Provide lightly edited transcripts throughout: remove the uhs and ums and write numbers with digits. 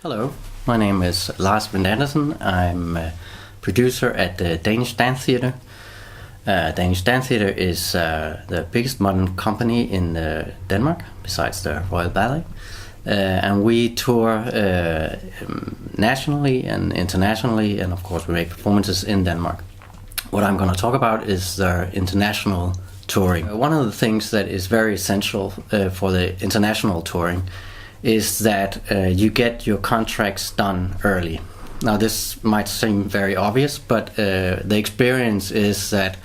Hello, my name is Lars Vind. I'm a producer at the Danish Dance Theatre. Danish Dance Theatre is the biggest modern company in Denmark, besides the Royal Ballet. And we tour nationally and internationally, and of course we make performances in Denmark. What I'm going to talk about is the international touring. One of the things that is very essential for the international touring is that you get your contracts done early. Now this might seem very obvious, but the experience is that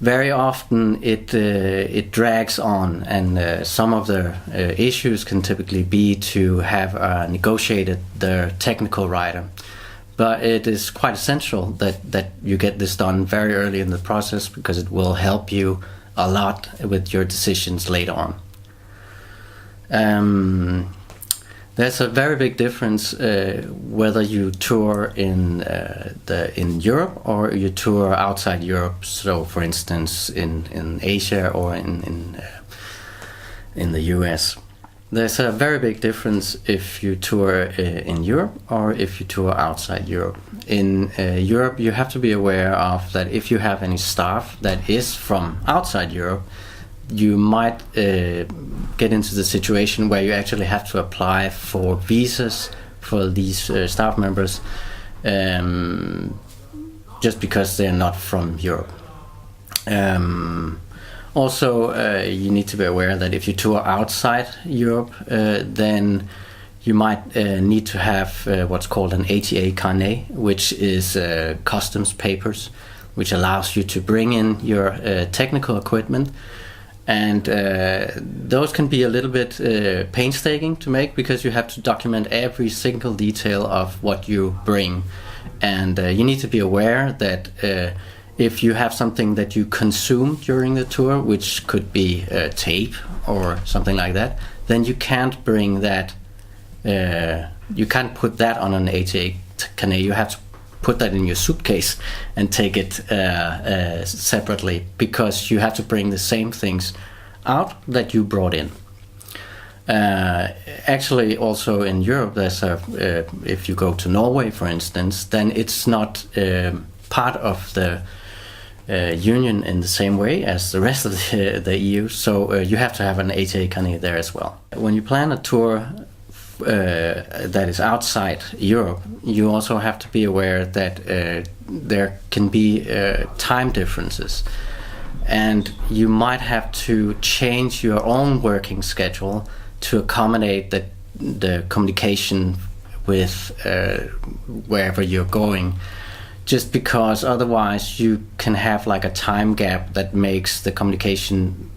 very often it drags on, and some of the issues can typically be to have negotiated the technical writer. But it is quite essential that you get this done very early in the process, because it will help you a lot with your decisions later on. There's a very big difference whether you tour in Europe or you tour outside Europe. So, for instance, in Asia or in the US. There's a very big difference if you tour in Europe or if you tour outside Europe. In Europe, you have to be aware of that if you have any staff that is from outside Europe, you might get into the situation where you actually have to apply for visas for these staff members just because they're not from Europe. Also, you need to be aware that if you tour outside Europe, then you might need to have what's called an ATA carnet, which is customs papers, which allows you to bring in your technical equipment. And those can be a little bit painstaking to make, because you have to document every single detail of what you bring. And you need to be aware that if you have something that you consume during the tour, which could be tape or something like that, then you can't bring that, you can't put that on an ATA carnet. You have to put that in your suitcase and take it separately, because you have to bring the same things out that you brought in. Actually, also in Europe, there's if you go to Norway, for instance, then it's not part of the union in the same way as the rest of the EU, so you have to have an ATA carnet there as well. When you plan a tour that is outside Europe, you also have to be aware that there can be time differences, and you might have to change your own working schedule to accommodate the communication with wherever you're going, just because otherwise you can have like a time gap that makes the communication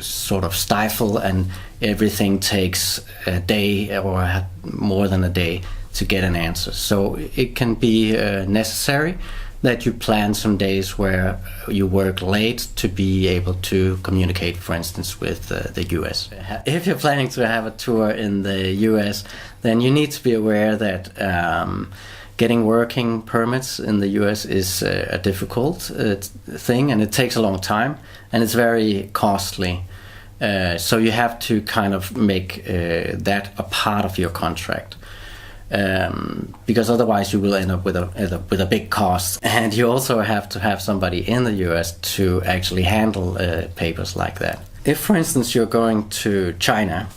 sort of stifle, and everything takes a day or more than a day to get an answer. So it can be necessary that you plan some days where you work late to be able to communicate, for instance, with the US. If you're planning to have a tour in the US, then you need to be aware that getting working permits in the US is a difficult thing, and it takes a long time, and it's very costly. So you have to kind of make that a part of your contract, because otherwise you will end up with a big cost. And you also have to have somebody in the US to actually handle papers like that. If, for instance, you're going to China,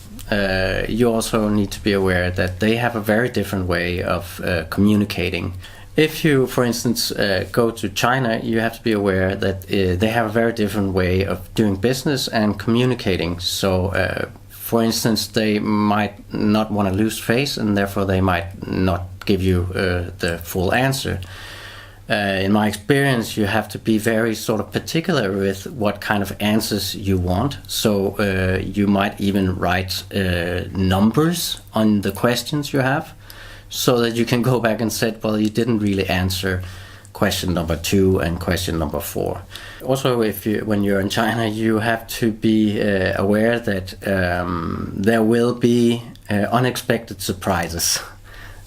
you also need to be aware that they have a very different way of communicating. If you, for instance, go to China, you have to be aware that they have a very different way of doing business and communicating. So, for instance, they might not want to lose face, and therefore they might not give you the full answer. In my experience, you have to be very sort of particular with what kind of answers you want. So you might even write numbers on the questions you have, so that you can go back and say, well, you didn't really answer question number 2 and question number 4. Also, when you're in China, you have to be aware that there will be unexpected surprises.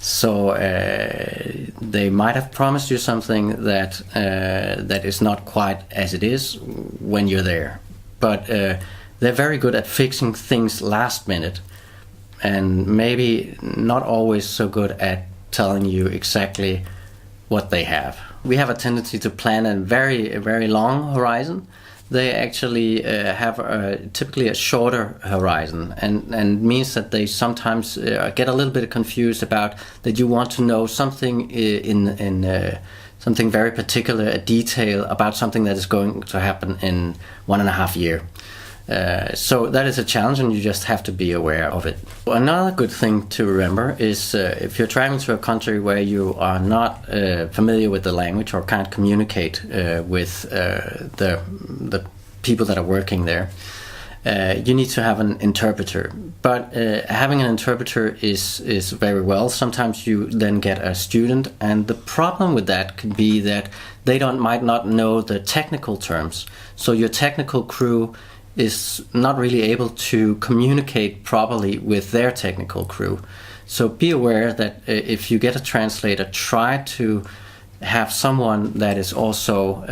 So they might have promised you something that is not quite as it is when you're there. But they're very good at fixing things last minute. and maybe not always so good at telling you exactly what they have. We have a tendency to plan a very long horizon. They actually have typically a shorter horizon, and means that they sometimes get a little bit confused about that you want to know something in something very particular, a detail about something that is going to happen in 1.5 years. So that is a challenge, and you just have to be aware of it. Another good thing to remember is if you're traveling to a country where you are not familiar with the language or can't communicate with the people that are working there, you need to have an interpreter. But having an interpreter is very well. Sometimes you then get a student, and the problem with that could be that they might not know the technical terms. So your technical crew is not really able to communicate properly with their technical crew. So be aware that if you get a translator, try to have someone that is also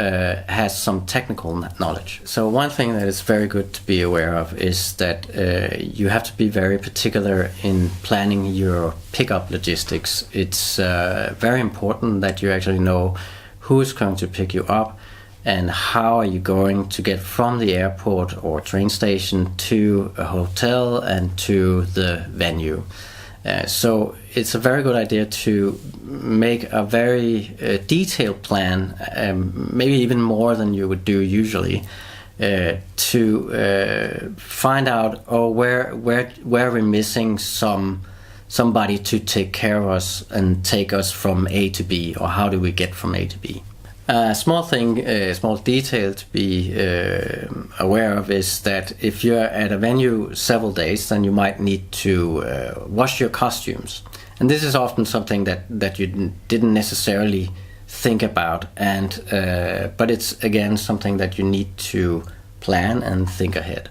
has some technical knowledge. So one thing that is very good to be aware of is that you have to be very particular in planning your pickup logistics. It's very important that you actually know who is going to pick you up, and how are you going to get from the airport or train station to a hotel and to the venue. So it's a very good idea to make a very detailed plan, maybe even more than you would do usually, to find out where we're missing somebody to take care of us and take us from A to B, or how do we get from A to B. A small detail to be aware of is that if you're at a venue several days, then you might need to wash your costumes. And this is often something that you didn't necessarily think about, but it's again something that you need to plan and think ahead.